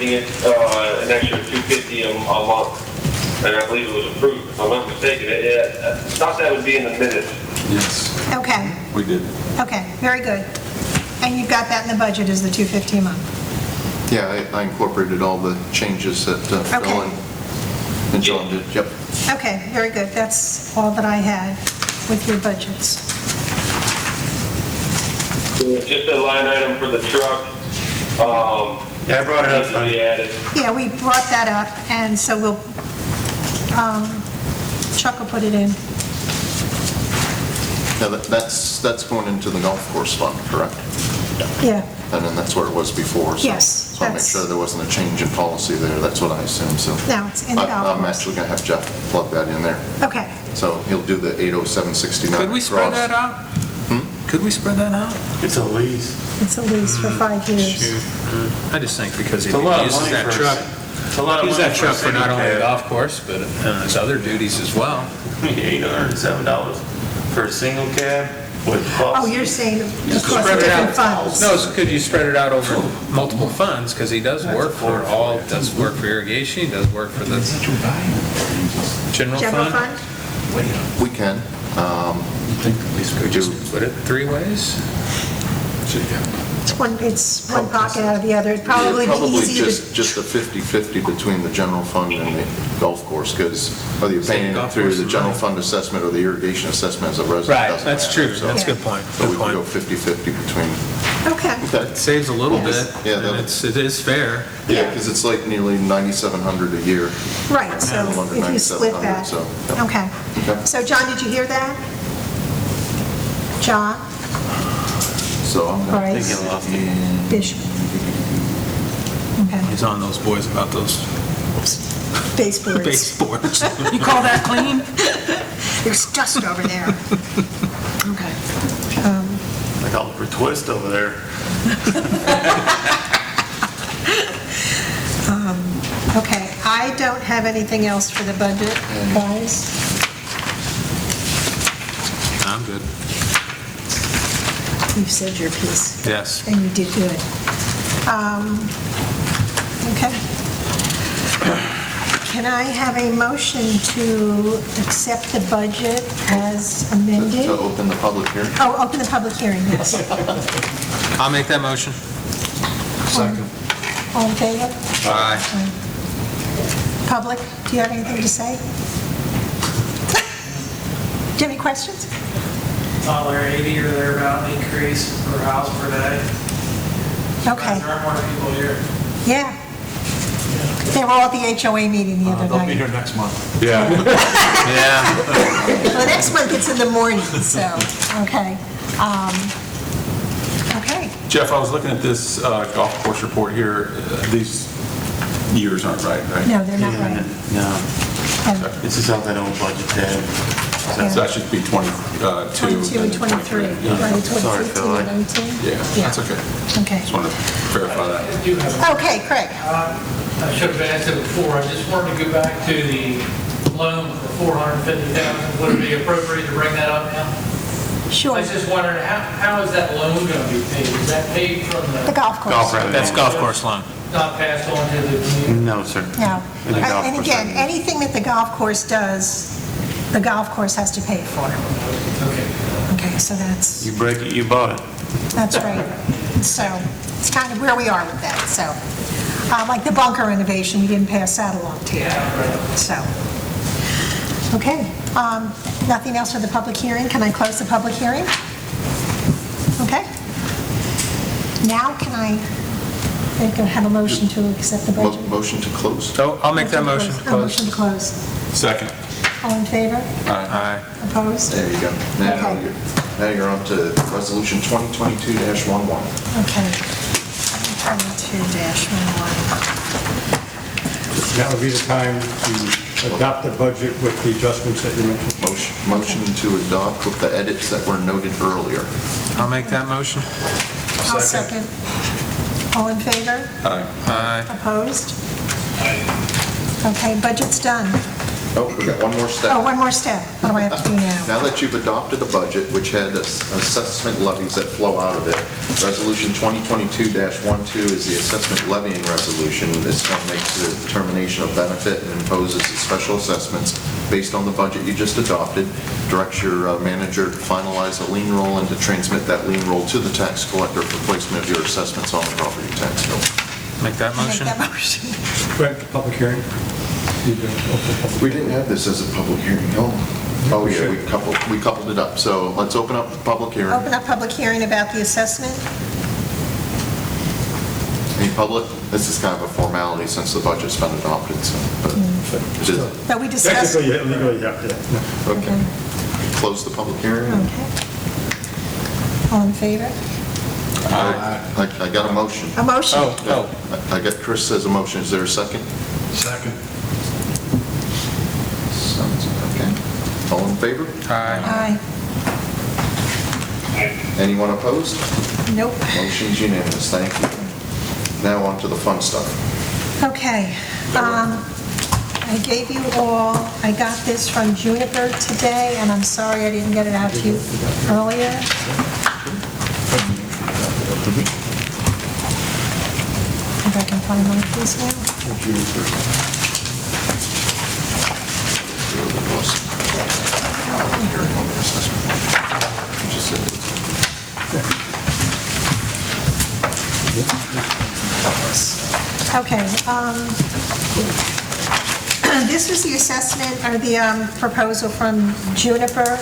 an extra $250 a month, and I believe it was approved, if I'm not mistaken. I thought that would be in the minutes. Yes, Okay, we did. okay, very good. And you've got that in the budget as the $250 a month? Yeah, I incorporated all the changes that Phil and John did, yep. Okay, very good. That's all that I had with your budgets. Just a line item for the truck. Yeah, I brought it up. needs to be added. Yeah, we brought that up, and so we'll, Chuck will put it in. Now, that's going into the golf course fund, correct? Yeah, And then that's where it was before, so. Yes, So I'll make that's- sure there wasn't a change in policy there, that's what I assume, so. no, it's in the golf I'm course. actually gonna have Jeff plug that in there. Okay, So he'll do the 80769. Could we spread that out? Could we spread that out? It's a lease. it's a lease for 5 years. Shoot. I just think because he It's a lot of uses money that for a truck, It's a lot of uses money that for a truck for not single only the cab. golf course, but his other duties as well. $807 for a single cab with Oh, cost. you're saying Just across spread it different out. funds? No, so could you spread it out over multiple funds? Because he does work for does work for irrigation, he does work for the general General fund. fund? We can. Could we just split it 3 ways? It's one pocket out of the other. It'd probably be easier to... just a 50/50 between the general fund and the golf course, because whether you're paying it golf through course the is general right. fund assessment or the irrigation assessment as a resident. Right, doesn't that's matter, true. so- That's a good point. So we Good could go point. 50/50 between, Okay, okay. It saves a little bit, Yeah, and that- it is fair. Yeah, because it's like nearly 9,700 a year. right, so A little under if you split 9,700, that. so, yeah. Okay. Okay. So, John, did you hear that? John, So I'm gonna I think Bryce, you lost it. Bishop. Okay, He's on those boys about those baseboards. baseboards. You call that clean? There's dust over there. Okay. Like Oliver Twist over there. Okay, I don't have anything else for the budget, guys. I'm good. You've said your piece, Yes. and you did good. Okay. Can I have a motion to accept the budget as amended? to open the public hearing. Oh, open the public hearing, yes. I'll make that motion. Second. All in favor? Aye. Public, do you have anything to say? Do you have any questions? $1.80 or thereabout increase per house per day. Okay, There are more people here. yeah. They were all at the HOA meeting the other They'll be night. here next month. Yeah. Well, the next one gets in the morning, so, okay. Okay, Jeff, I was looking at this golf course report here. These years aren't right? no, they're not right. No, And this is something on budget tab. So that should be 22. 22 and 23, right, it's what, Sorry, 18 Phil, and 19? Yeah, that's okay. Okay. Just wanted to verify that. I do have, Okay, Craig. I should have asked it before, I just wanted to go back to the loan for $450,000. Would it be appropriate to bring that up now? Sure. I was just wondering, how is that loan going to be paid? Is that paid from The the, golf course. That's golf course loan. not passed on to the community? No, sir. No. And the golf And course again, doesn't. anything that the golf course does, the golf course has to pay for. Okay. Okay, so that's, You break it, you bought it. that's right. So it's kind of where we are with that, so. Like the bunker renovation, we didn't pass that along to you, so. Okay, nothing else for the public hearing? Can I close the public hearing? Okay. Now can I have a motion to accept the budget? Motion to close. So I'll make that motion to Oh, close. motion to close. Second. All in favor? Aye. Opposed? There you go. Okay. Now you're on to resolution 2022-11. Okay. 22-11. That would be the time to adopt the budget with the adjustments that you mentioned. Motion to adopt with the edits that were noted earlier. I'll make that motion. I'll second. All in favor? Aye. Aye. Opposed? Okay, budget's done. Oh, we got one more step. Oh, one more step. What do I have to do now? Now that you've adopted the budget, which had assessment levies that flow out of it, Resolution 2022-12 is the assessment levying resolution. This one makes the determination of benefit and imposes the special assessments based on the budget you just adopted, directs your manager to finalize a lien roll and to transmit that lien roll to the tax collector for placement of your assessments on the property tax bill. Make that Make motion? that motion. Right, public hearing. You do open public We didn't have this as a public hearing, no? Oh, yeah, we coupled it up. So let's open up the public hearing. Open up public hearing about the assessment. Any public? This is kind of a formality since the budget's been adopted, so, but it is. But we discussed. Technically, yeah, legally, yeah. Okay. Close the public hearing. Okay. All in favor? I got a motion. A motion? I got Chris says a motion. Is there a second? Second. Okay. All in favor? Aye. Aye. Anyone opposed? Nope. Motion's unanimous. Thank you. Now on to the fun stuff. Okay. I gave you all, I got this from Juniper today, and I'm sorry I didn't get it out to you earlier. If I can find one of these now. Okay, this is the assessment, or the proposal from Juniper,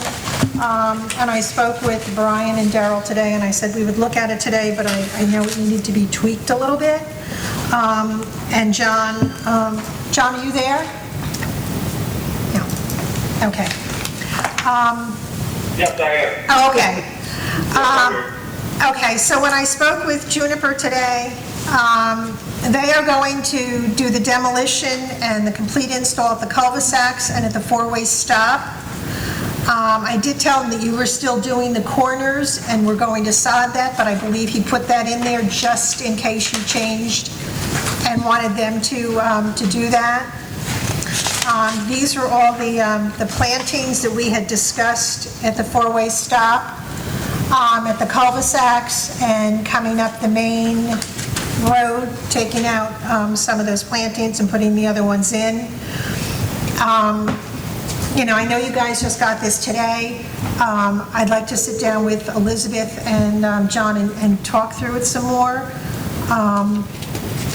and I spoke with Brian and Daryl today, and I said we would look at it today, but I know it needed to be tweaked a little bit. And John, are you there? No. Okay. Yes, I am. Oh, okay. I'm here. Okay, so when I spoke with Juniper today, they are going to do the demolition and the complete install at the cul-de-sacs and at the four-way stop. I did tell him that you were still doing the corners and we're going to sod that, but I believe he put that in there just in case you changed and wanted them to do that. These are all the plantings that we had discussed at the four-way stop, at the cul-de-sacs, and coming up the main road, taking out some of those plantings and putting the other ones in. You know, I know you guys just got this today. I'd like to sit down with Elizabeth and John and talk through it some more.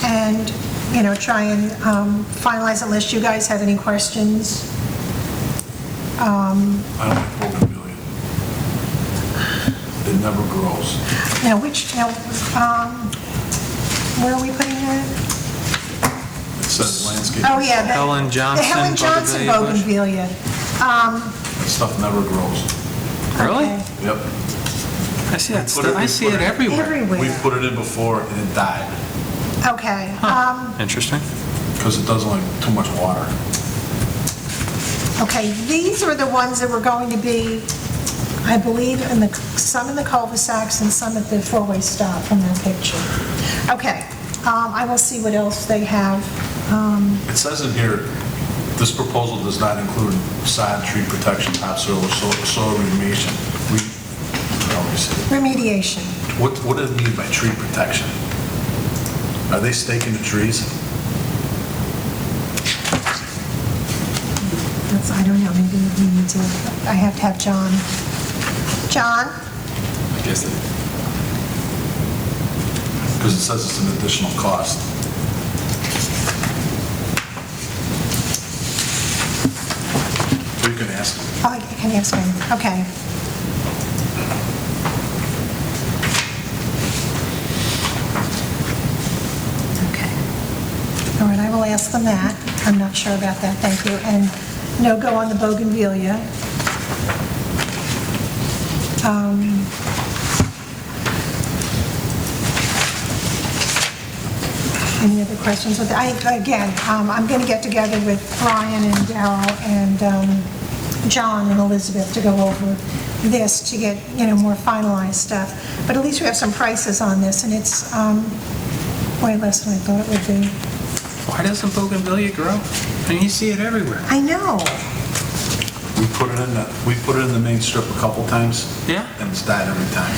And, you know, try and finalize unless you guys have any questions. I don't like bougainvillea. It never grows. Now, where are we putting that? It says landscape. Oh, yeah. Helen Johnson The Helen Johnson bougainvillea bush. bougainvillea. That stuff never grows. Really? Okay. Yep. I see that stuff, I see it everywhere. We Everywhere. put it in before and it died Okay. Interesting. because it doesn't like too much water. Okay, these are the ones that were going to be, I believe, some in the cul-de-sacs and some at the four-way stop from that picture. Okay, I will see what else they have. It says in here, this proposal does not include sod, tree protection, topsoil, or soil remediation. Let me see. Remediation. What do they mean by tree protection? Are they staking the trees? I don't know, maybe we need to, I have to have John. John? I guess that. Because it says it's an additional cost. Or you can ask them. Oh, I can ask him, okay. Okay. All right, I will ask them that. I'm not sure about that, thank you. And no go on the bougainvillea. Any other questions? Again, I'm going to get together with Brian and Daryl and John and Elizabeth to go over this to get, you know, more finalized stuff. But at least we have some prices on this, and it's way less than I thought it would be. Why doesn't bougainvillea grow? I mean, you see it everywhere. I know. We put it in the main strip a couple times. Yeah. And it's died every time.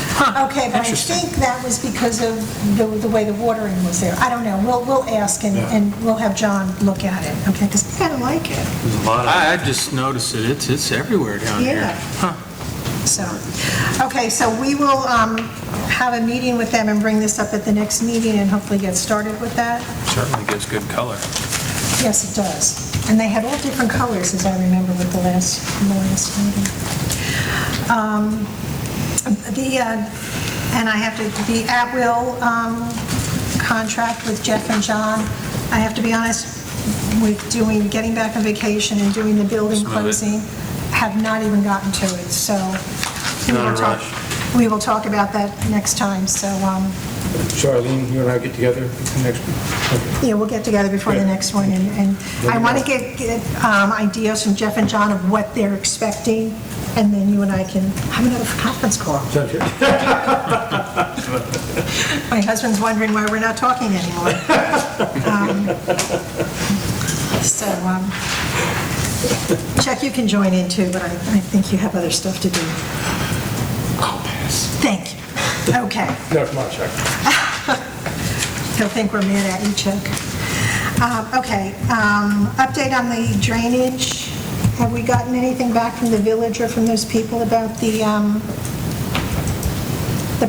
Okay, but I Interesting. think that was because of the way the watering was there. I don't know. We'll ask and we'll have John look at it, okay? Because we kind of like it. I just noticed it. It's everywhere down here. Yeah. Huh. So, okay, so we will have a meeting with them and bring this up at the next meeting and hopefully get started with that. Certainly gives good color. Yes, it does. And they had all different colors, as I remember, with the last meeting. And I have to, the at-will contract with Jeff and John, I have to be honest, with getting back on vacation and doing the building Smooth it. closing, have not even gotten to it, so we will talk about that next time, so, Charlene, you and I get together next week? Okay. yeah, we'll get together before the next one, and I want to get ideas from Jeff and John of what they're expecting, and then you and I can have another conference call. Sounds good. My husband's wondering why we're not talking anymore. Chuck, you can join in too, but I think you have other stuff to do. I'll pass. Thank you. Okay. No, come on, Chuck. He'll think we're mad at you, Chuck. Okay, update on the drainage. Have we gotten anything back from the village or from those people about the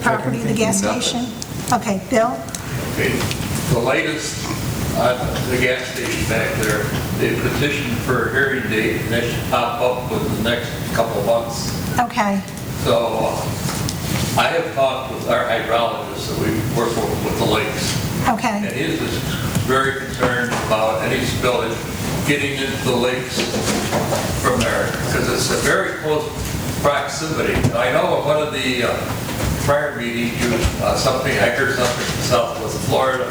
property, the gas station? Okay, Bill? Okay, the latest on the gas station back there, they petitioned for a hearing date, and that should pop up within the next couple of months. Okay, So I have talked with our hydrologist that we work with the lakes, and okay, he is very concerned about any spillage getting into the lakes from there, because it's a very close proximity. I know at one of the prior meetings, I heard something from Southwest Florida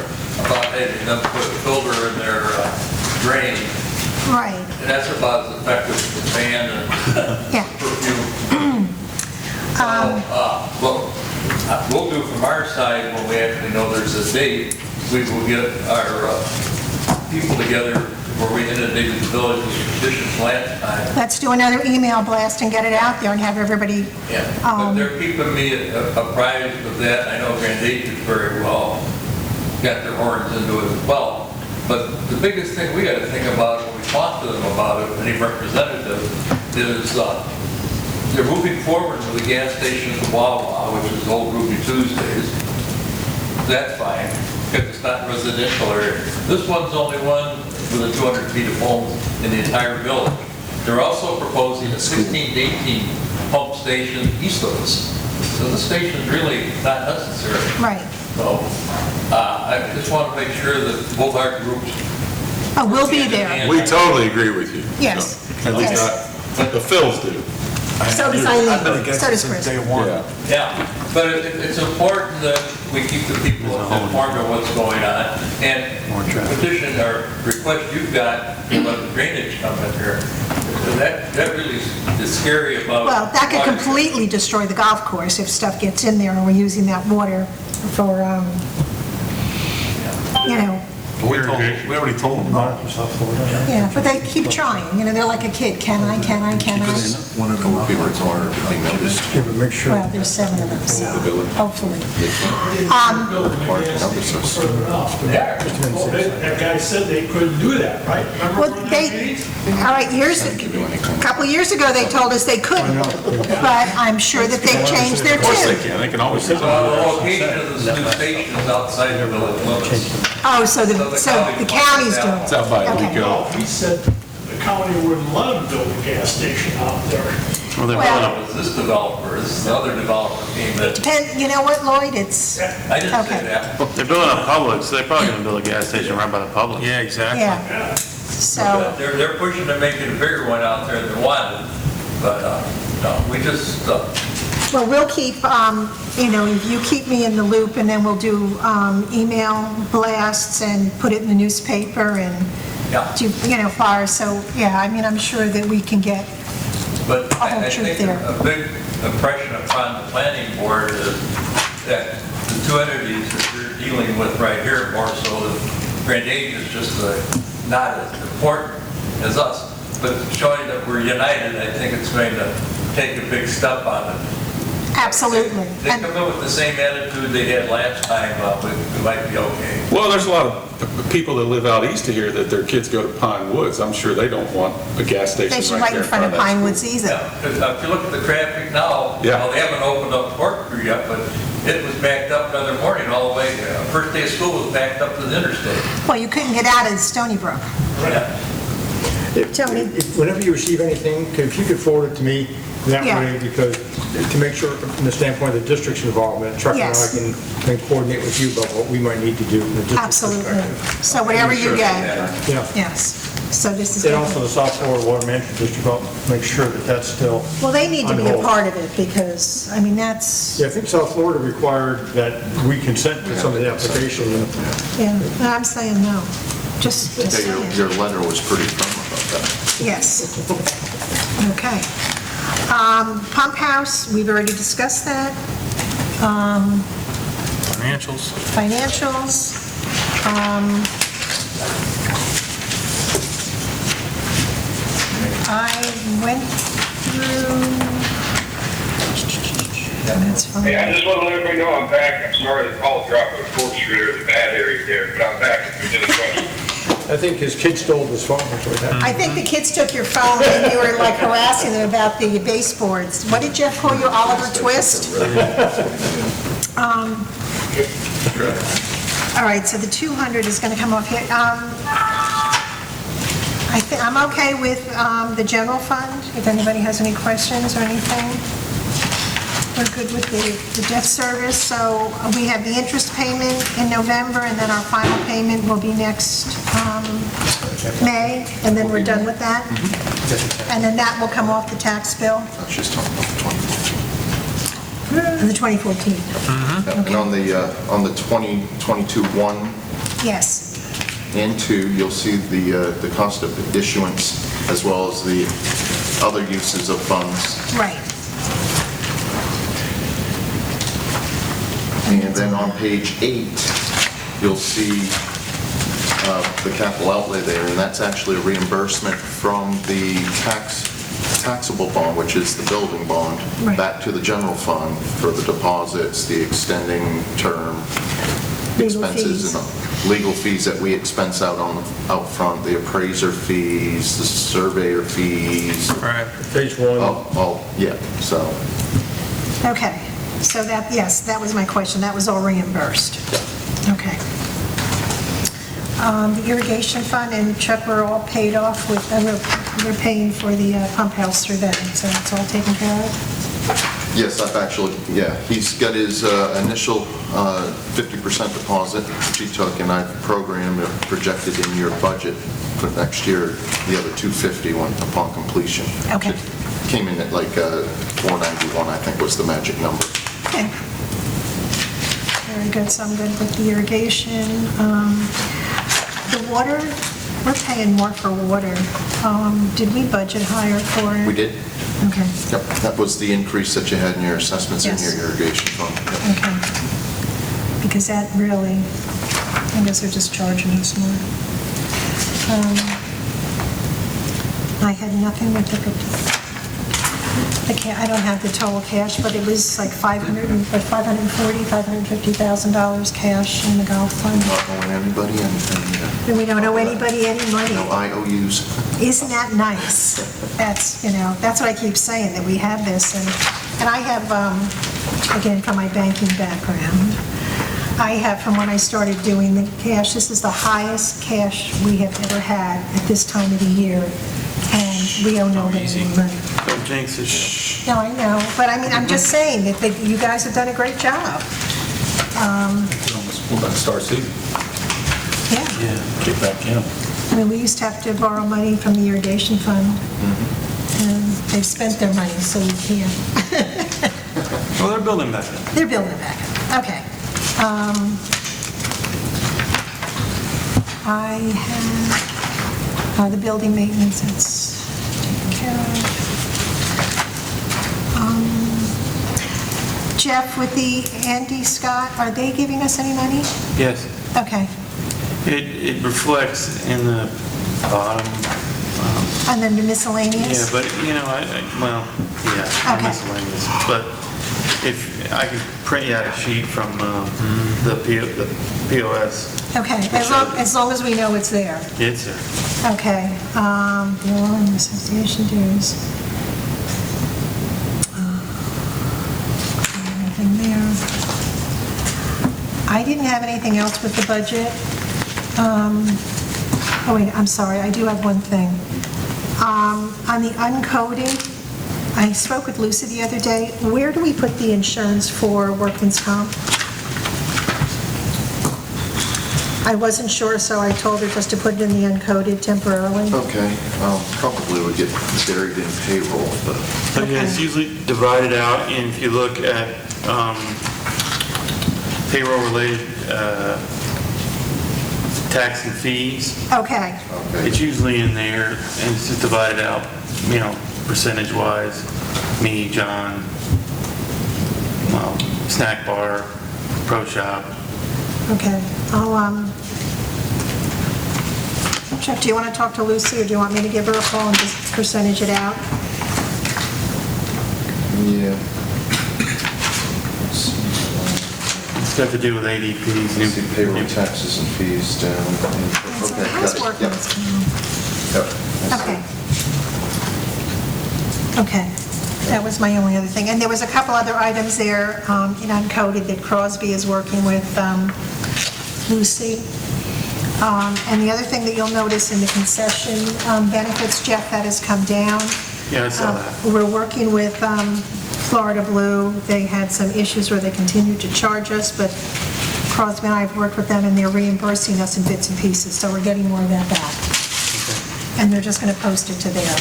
about having them put a filter in their drain, right, and that's about as effective as fan and yeah. perfume. So, what we'll do from our side, when we actually know there's a date, we will get our people together where we inundated the village with petitions last time. Let's do another email blast and get it out there and have everybody, Yeah, but they're keeping me apprised of that. I know Grand Acres very well, got their horns into it as well. But the biggest thing we got to think about when we talk to them about it, any representative, is they're moving forward with the gas station at Wawa, which is Old Ruby Tuesdays. That's fine, because it's not residential area. This one's only one within 200 feet of homes in the entire village. They're also proposing a 16 to 18 pump station east of us. So the station's really not necessary. right. So I just want to make sure that both our groups. Oh, we'll be there, We totally agree with you. yes. At least Yes. the Phils do. So does I've been Eileen, against so it does since Chris. day one. Yeah. Yeah, but it's important that we keep the people informed of what's going on. And the petition or request you've got to let the drainage come in here, that really is scary about. Well, that could completely destroy the golf course if stuff gets in there and we're using that water for, you know, We already told them no. yeah, but they keep trying, you know, they're like a kid, can I? One of them. People are tired of being noticed. Yeah, but make sure. Well, there's 7 of them, so hopefully. That guy said they couldn't do that, right? Remember Well, when that they, meeting? all right, a couple years ago, they told us they couldn't, but I'm sure that they've changed their Of course they tune. can, they can always. The location of this new station is outside the village limits. Oh, so the county's doing it. It's out by Okay. Rico. He said the county wouldn't let him build a gas station out there. Well, It was this developer, this is the other developer came in. you know what, Lloyd, it's, I didn't Okay. say that. They're building a Publix, so they're probably gonna build a gas station right by the Publix. Yeah, exactly. yeah. So, But they're pushing to make it a bigger one out there than one. But, no, we just, well, we'll keep, you know, if you keep me in the loop, and then we'll do email blasts and put it in the newspaper and yeah. do, you know, flyers. So, yeah, I mean, I'm sure that we can get, But whole I truth think there. a big impression upon the planning board is that the two entities that you're dealing with right here, more so than Grand Age is just not as important as us, but showing that we're united, I think it's going to take a big step on it. Absolutely. They come in with the same attitude they had last time, we might be okay. Well, there's a lot of people that live out east of here that their kids go to Pine Woods. I'm sure they don't want a gas station They should right right there in front of that Pine school. Woods either. Yeah, 'cause if you look at the traffic now, Yeah. well, they haven't opened up Corkscrew yet, but it was backed up the other morning all the way, first day of school was backed up to the interstate. Well, you couldn't get out of Stony Brook. Yeah. Tony? Whenever you receive anything, if you could forward it to me that Yeah. way, because to make sure from the standpoint of the district's involvement, Chuck and I Yes. can coordinate with you about what we might need to do from the district's Absolutely. perspective. So whatever you get, Yeah. yes. So this is. And also the South Florida Water Management District, I'll make sure that that's still. Well, they need to be a on hold. part of it because, I mean, that's, Yeah, I think South Florida required that we consent to some of the application. yeah, and I'm saying no. Just Yeah, saying. your letter was pretty firm about that. Yes. Okay. Pump house, we've already discussed that. Financials. Financials. I went through. That's fine. Hey, I just want to let everybody know I'm back. I'm sorry the call dropped on 4th Street. There's a bad area there, but I'm back if there's any questions. I think his kid stole his phone. That's what happened. I think the kids took your phone and you were like harassing them about the baseboards. What did Jeff call you, Oliver Twist? All right, so the 200 is going to come off here. I'm okay with the general fund, if anybody has any questions or anything. We're good with the debt service, so we have the interest payment in November, and then our final payment will be next May, and then we're done with that. And then that will come off the tax bill, I was just talking about the 2014. the 2014. And on the 2022-1 Yes, and 2, you'll see the cost of issuance as well as the other uses of funds. right. And then on page 8, you'll see the capital outlay there, and that's actually a reimbursement from the taxable bond, which is the building bond, Right. back to the general fund for the deposits, the extending term Legal expenses, fees. and legal fees that we expense out front, the appraiser fees, the surveyor fees, Right. Page 1. yeah, so. Okay, so that, yes, that was my question, that was all reimbursed. Okay. The irrigation fund and Chuck were all paid off with, we're paying for the pump house through that, so it's all taken care of? Yes, I've actually, yeah, he's got his initial 50% deposit, which he took, and I've programmed or projected in your budget for next year, the other 250 upon completion. Okay. It came in at like 491, I think was the magic number. Okay. Very good, so I'm good with the irrigation. The water, we're paying more for water. Did we budget higher for it? We did? Okay, Yep, that was the increase that you had in your assessments in Yes. your irrigation fund. Yep. okay. Because that really, I guess they're just charging us more. I had nothing with I don't have the total cash, but it was like $550,000 cash in the golf fund. Not owing anybody anything. And we don't owe anybody any money. No IOUs. Isn't that nice? That's, that's what I keep saying, that we have this, and I have, again, from my banking background, I have, from when I started doing the cash, this is the highest cash we have ever had at this time of the year, and we owe nobody any money. Don't jinx it. No, I know, but I mean, I'm just saying that you guys have done a great job. We're about to start season. Yeah. Get back in. I mean, we used to have to borrow money from the irrigation fund, and they've spent their money, so we can't. Well, they're building back up. They're building it back up. Okay. I have the building maintenance, that's taken care of. Jeff, with the Andy Scott, are they giving us any money? Yes. Okay. It reflects in the bottom. And then the miscellaneous? Yeah, but, Okay. miscellaneous. But if, I can print you out a sheet from the POS. Okay, as long as we know it's there. It's there. Okay, bill and association dues. Anything there? I didn't have anything else with the budget. Oh wait, I'm sorry, I do have one thing. On the uncoding, I spoke with Lucy the other day. Where do we put the insurance for workman's comp? I wasn't sure, so I told her just to put it in the uncoded temporarily. Okay, probably would get buried in payroll, but Okay, it's usually divided out, and if you look at payroll-related tax and fees, Okay, it's usually in there, and it's just divided out, percentage-wise. Me, John, snack bar, pro shop. okay. I'll, Chuck, do you want to talk to Lucy, or do you want me to give her a call and just percentage it out? yeah. It's got to do with ADPs. Let's see, payroll taxes and fees down. Okay, How's got it. workman's comp? Yep. Okay. Okay, that was my only other thing. And there was a couple other items there in uncoded that Crosby is working with Lucy. And the other thing that you'll notice in the concession benefits, Jeff, that has come down. Yeah, I saw that. We're working with Florida Blue. They had some issues where they continued to charge us, but Crosby and I have worked with them, and they're reimbursing us in bits and pieces, so we're getting more of that back. And they're just going to post it to there.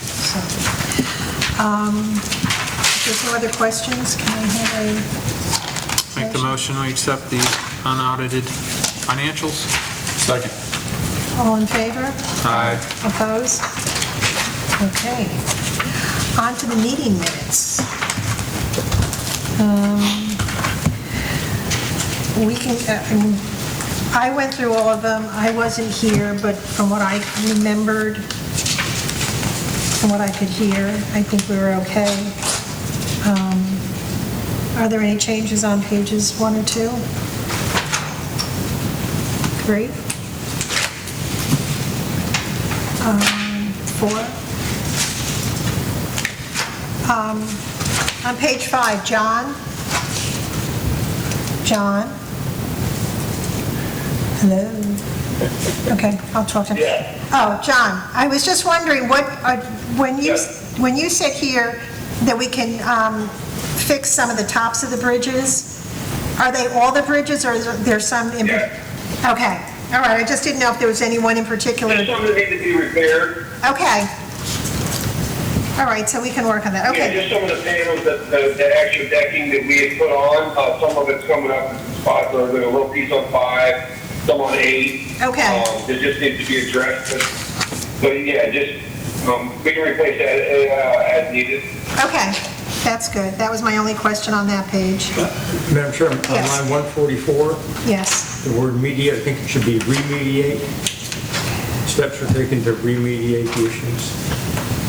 So, if there's no other questions, can I have a... Make the motion, we accept the unaudited financials. Second. All in favor? Aye. Opposed? Okay. On to the meeting minutes. We can, I went through all of them. I wasn't here, but from what I remembered, from what I could hear, I think we were okay. Are there any changes on pages 1 or 2? 3? 4? On page 5, John? Hello? Okay, I'll talk to him. Yeah. Oh, John, I was just wondering, when you said here that we can fix some of the tops of the bridges, are they all the bridges, or is there some in... Yeah. Okay, all right, I just didn't know if there was any one in particular. There's some that need to be repaired. Okay. All right, so we can work on that, Yeah, okay. just some of the panels, the extra decking that we had put on, some of it's coming up in spots, or there's a little piece on 5, some on 8. Okay. That just needs to be addressed, but yeah, just, we can replace that as needed. Okay, that's good. That was my only question on that page. Madam Chair, on Yes. line 144, Yes, the word mediate, I think it should be remediate. Steps are taken to remediate the issues.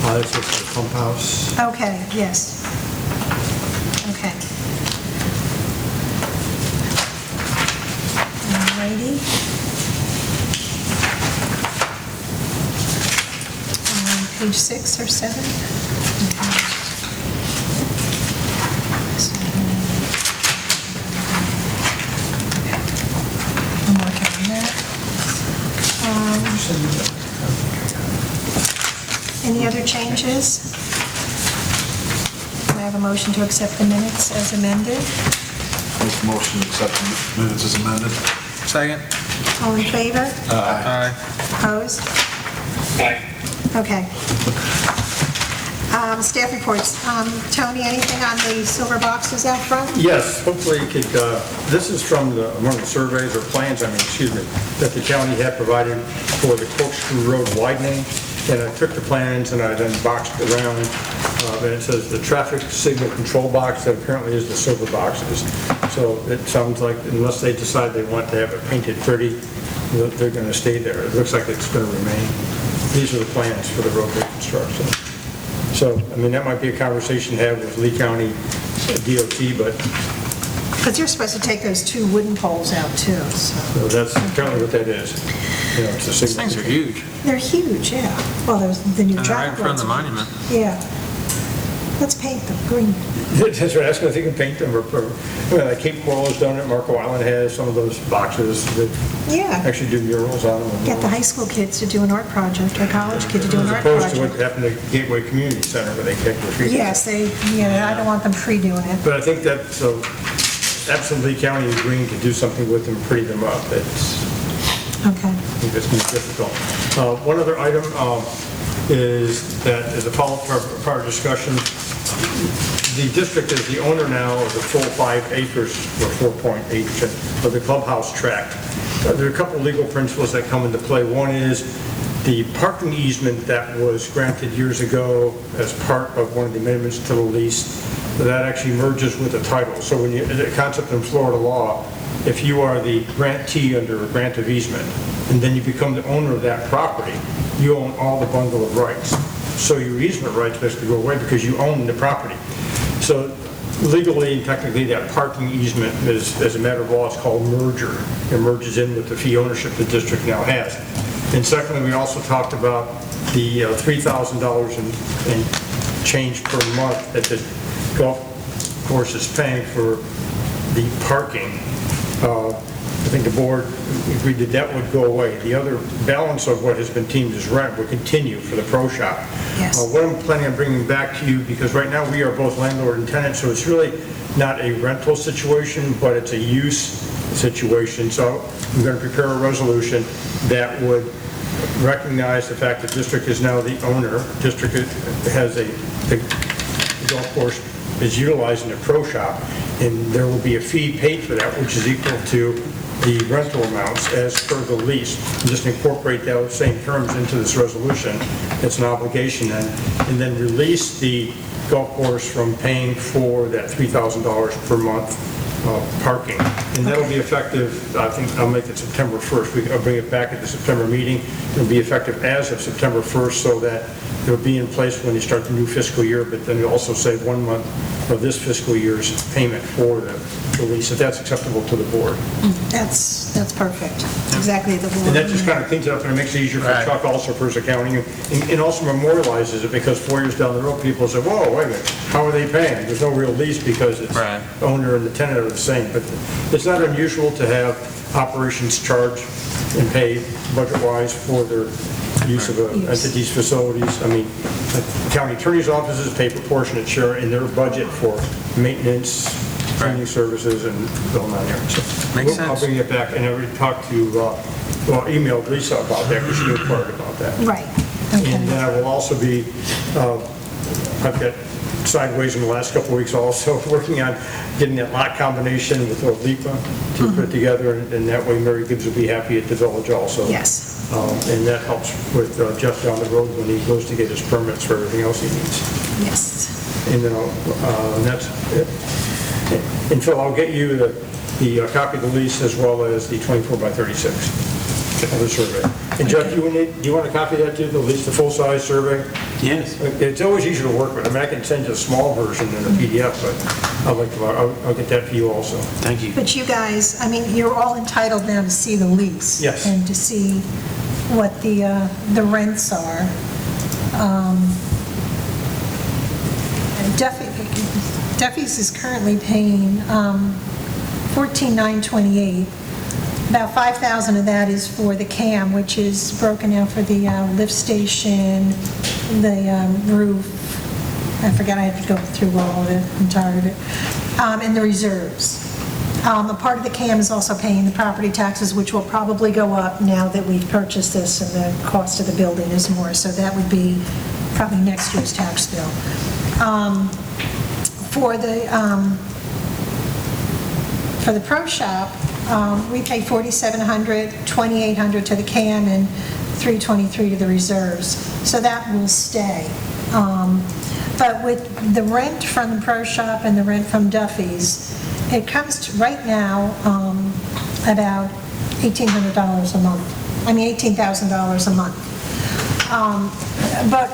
That's just the pump house. okay, yes. Okay. Alrighty. Page 6 or 7? I'm working on that. Any other changes? Do I have a motion to accept the minutes as amended? Make a motion to accept the minutes as amended. Second? All in favor? Aye. Opposed? Aye. Okay. Staff reports. Tony, anything on the silver boxes out front? Yes, hopefully you could, this is from one of the surveys or plans, that the county had provided for the Corkscrew Road widening. And I took the plans and I then boxed around, and it says the traffic signal control box, that apparently is the silver boxes. So it sounds like unless they decide they want to have it painted pretty, they're going to stay there. It looks like it's going to remain. These are the plans for the roadway construction. So, I mean, that might be a conversation to have with Lee County DOT, but Because you're supposed to take those 2 wooden poles out too, so. that's apparently what that is. You know, it's a These signal. things are huge. They're huge, yeah. Well, there's the new And they're right in traffic front of the lights. monument. Yeah. Let's paint them green. That's right, I was going to think of paint them, or like Cape Coral's done it, Marco Island has some of those boxes that Yeah. actually do murals on them. Get the high school kids to do an art project, or college kid to do an As art opposed to what project. happened at Gateway Community Center where they kept graffiti. Yes, I don't want them free doing it. But I think that, so, absolutely County agreeing to do something with them, pretty them up, it's, Okay. I think that's going to be difficult. One other item is that, as a follow-up to our discussion, the district is the owner now of the full 5 acres, or 4.8, of the clubhouse tract. There are a couple legal principles that come into play. One is the parking easement that was granted years ago as part of one of the amendments to the lease, that actually merges with the title. So when the concept in Florida law, if you are the grantee under a grant of easement, and then you become the owner of that property, you own all the bundle of rights. So your easement rights basically go away because you own the property. So legally and technically, that parking easement is, as a matter of law, is called merger. It merges in with the fee ownership the district now has. And secondly, we also talked about the $3,000 in change per month that the golf course is paying for the parking. I think the board agreed that that would go away. The other balance of what has been deemed as rent would continue for the pro shop. Yes. What I'm planning on bringing back to you, because right now we are both landlord and tenant, so it's really not a rental situation, but it's a use situation. So I'm going to prepare a resolution that would recognize the fact that district is now the owner. District has the golf course is utilizing the pro shop, and there will be a fee paid for that, which is equal to the rental amounts as per the lease. And just incorporate those same terms into this resolution. It's an obligation then, and then release the golf course from paying for that $3,000 per month parking. And that'll be effective, I think I'll make it September 1st. I'll bring it back at the September meeting. It'll be effective as of September 1st so that it'll be in place when you start the new fiscal year, but then you'll also save 1 month of this fiscal year's payment for the lease, if that's acceptable to the board. That's perfect. Exactly the And that board. just kind of cleans it up and it makes it easier for Right. Chuck also for his accounting, and also memorializes it, because 4 years down the road, people say, whoa, wait a minute, how are they paying? There's no real lease because it's Right. owner and the tenant are the same, but it's not unusual to have operations charge and pay budget-wise for their use of an Use. entity's facilities. I mean, the county attorney's offices pay proportionate share in their budget for maintenance, cleaning services, and the whole 9 yards. So Makes I'll sense. bring it back, and I already talked to, well, emailed Lisa about that, because she inquired about that. Right, And okay. then I will also be, I've got sideways in the last couple of weeks also, working on getting that lot combination with LIPA to put it together, and that way Mary Gibbs will be happy at the village also. Yes. And that helps with Jeff down the road when he goes to get his permits for everything else he needs. Yes. And then, and that's it. And Phil, I'll get you the copy of the lease as well as the 24 by 36 of the survey. And Jeff, do you want a copy of that too, the lease, the full-size survey? Yes. It's always easier to work with. I mean, I can send you a small version in a PDF, but I'll get that for you also. Thank you. But you guys, I mean, you're all entitled now to see the lease. Yes. And to see what the rents are. And Duffy's is currently paying $14,928. About $5,000 of that is for the CAM, which is broken out for the lift station, the roof. I forgot I had to go through all of it, I'm tired of it. And the reserves. A part of the CAM is also paying the property taxes, which will probably go up now that we've purchased this and the cost of the building is more. So that would be probably next year's tax bill. For the pro shop, we pay $4,700, $2,800 to the CAM, and $323 to the reserves. So that will stay. But with the rent from the pro shop and the rent from Duffy's, it comes to, right now, about $1,800 a month. I mean, $18,000 a month. But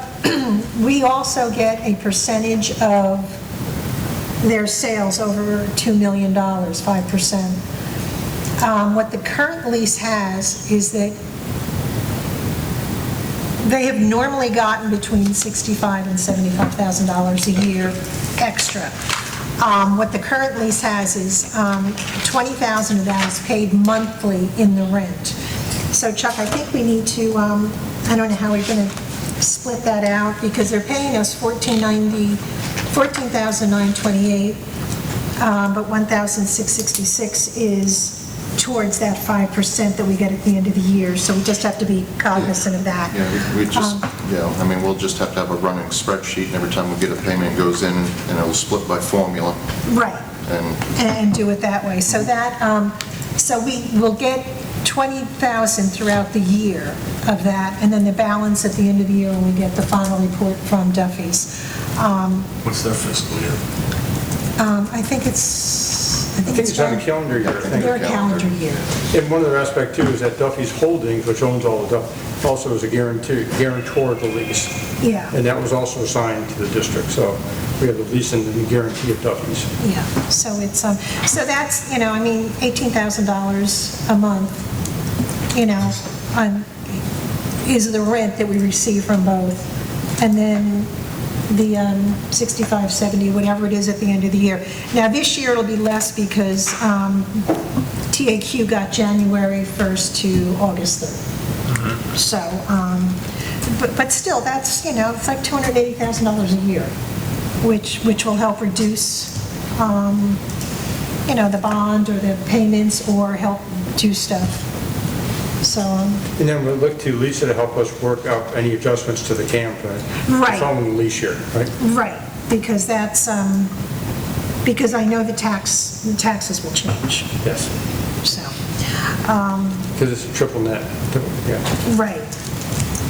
we also get a percentage of their sales over $2 million, 5%. What the current lease has is that they have normally gotten between $65,000 and $75,000 a year extra. What the current lease has is $20,000 of that is paid monthly in the rent. So Chuck, I think we need to, I don't know how we're going to split that out, because they're paying us $14,928, but $1,666 is towards that 5% that we get at the end of the year, so we just have to be cognizant of that. Yeah, we just, I mean, we'll just have to have a running spreadsheet, and every time we get a payment, it goes in, and it'll split by formula. Right, and do it that way. So that, so we will get $20,000 throughout the year of that, and then the balance at the end of the year when we get the final report from Duffy's. What's their fiscal year? I think it's on the calendar year, I think. their calendar year. And one other aspect too is that Duffy's Holdings, which owns all of Duff, also is a guarantor of the lease. Yeah. And that was also assigned to the district, so we have the lease and the guarantee of Duffy's. Yeah, so it's, so that's, I mean, $18,000 a month, is the rent that we receive from both. And then the 65, 70, whatever it is at the end of the year. Now, this year it'll be less because TAQ got January 1st to August 3rd. So, but still, that's, it's like $280,000 a year, which will help reduce, the bond or the payments, or help do stuff. So, And then we'll look to Lisa to help us work out any adjustments to the CAM plan. Right. Following the lease year, right? right, because that's, because I know the taxes will change, Yes. so, Because it's a triple net. Yeah. right,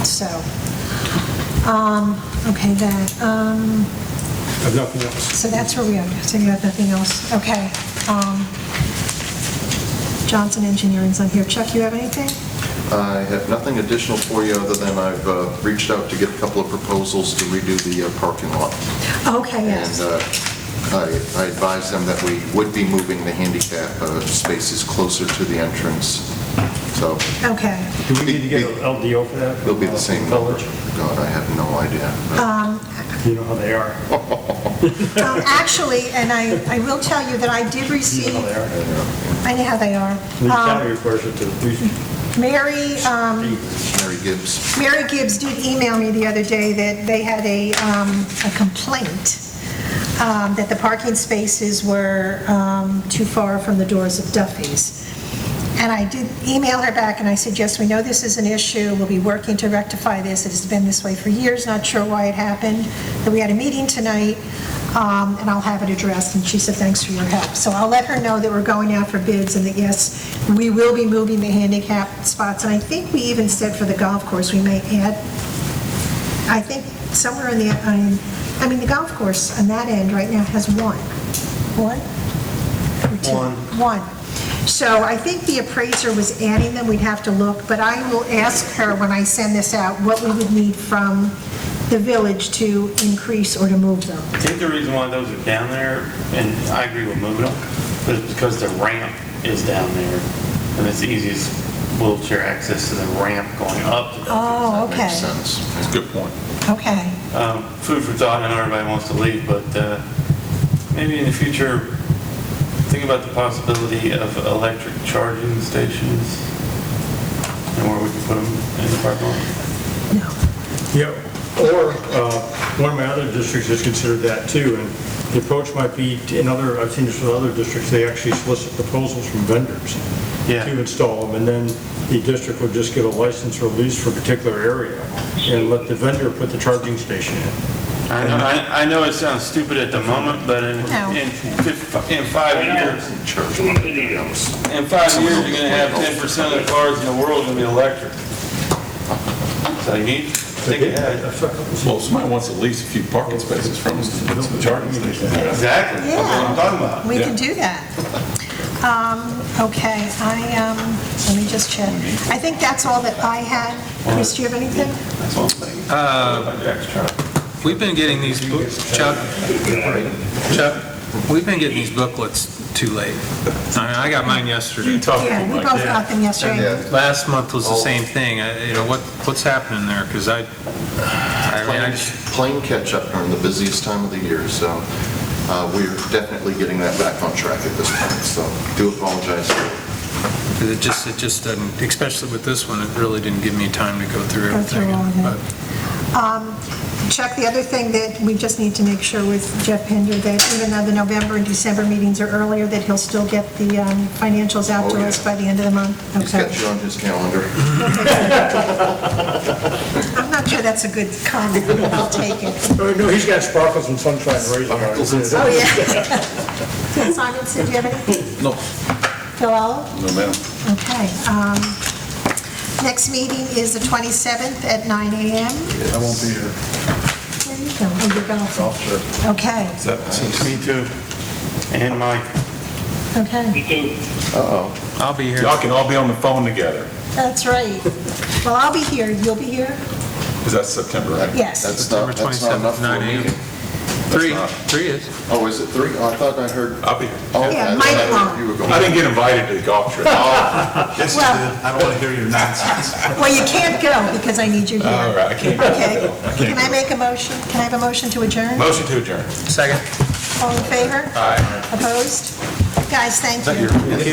so, okay, that, I have nothing else. so that's where we are, so you have nothing else, okay. Johnson Engineering's on here. Chuck, you have anything? I have nothing additional for you, other than I've reached out to get a couple of proposals to redo the parking lot. Okay, yes. And I advised them that we would be moving the handicap spaces closer to the entrance, so Okay. Do we need to get an LDO for that? it'll be the same number. Village? God, I have no idea. You know how they are. Actually, and I will tell you that I did You receive, know how they are. I know how they are. The county requires it to. Mary Mary Gibbs. Gibbs did email me the other day that they had a complaint that the parking spaces were too far from the doors of Duffy's. And I did email her back, and I said, yes, we know this is an issue. We'll be working to rectify this. It has been this way for years, not sure why it happened. But we had a meeting tonight, and I'll have it addressed. And she said, thanks for your help. So I'll let her know that we're going out for bids, and that, yes, we will be moving the handicap spots. And I think we even said for the golf course, we may add, I think somewhere in the, I mean, the golf course on that end right now has one. One? Or two? One. So I think the appraiser was adding them, we'd have to look, but I will ask her when I send this out, what we would need from the village to increase or to move them. I think the reason why those are down there, and I agree with moving them, but it's because the ramp is down there, and it's the easiest wheelchair access to the ramp going up. Oh, okay, Makes sense. That's a good point. okay. Food for thought, I know everybody wants to leave, but maybe in the future, think about the possibility of electric charging stations and where we can put them in the parking lot. No. Yeah, or one of my other districts has considered that too, and the approach might be, I've seen this with other districts, they actually solicit proposals from vendors to install them, and then the district would just give a license or lease for a particular area and let the vendor put the charging station in. I know it sounds stupid at the moment, but in 5 years, you're gonna have 10% of the cars in the world gonna be electric. So you need to think ahead. Well, if somebody wants to lease a few parking spaces from us, put some charging stations there. Exactly, that's what I'm talking about. We can do that. Okay, let me just check. I think that's all that I had. Chris, do you have anything? We've been getting these Chuck, we've been getting these booklets too late. I mean, I got mine yesterday. Yeah, we both got them yesterday. Last month was the same thing. You know, what's happening there? Because I mean, I just, Playing catch-up during the busiest time of the year, so we're definitely getting that back on track at this point, so do apologize. it just doesn't, especially with this one, it really didn't give me time to go through Go through everything. all of it. But Chuck, the other thing that we just need to make sure with Jeff Pender, that even though the November and December meetings are earlier, that he'll still get the financials out to us by the end of the month? He's Okay. got you on his calendar. I'm not sure that's a good comment, but I'll take it. Oh, no, he's got sparkles and sunshine raisins. Oh, yeah. Simonson, do you have anything? No. Phil Allen? No, ma'am. Okay. Next meeting is the 27th at 9 a.m. I won't be here. Where are you going? Oh, you're golfing. Okay, Me too. And Mike. okay. I'll be here. Y'all can all be on the phone together. That's right. Well, I'll be here. You'll be here? Is that September, right? Yes. That's September not enough 27th, for a 9 a.m. meeting. Three not- is. Oh, is it 3? Oh, I thought I heard. I'll be here. Oh, Yeah, I Mike thought won't. you were going. I didn't get invited to the golf trip. Yes, you Well- did. I don't want to hear your nonsense. Well, you can't go because I need you here. All right, I can't. Okay. I Can I can't. make a motion? Can I have a motion to adjourn? Motion to adjourn. Second. All in favor? Aye. Opposed? Guys, thank you.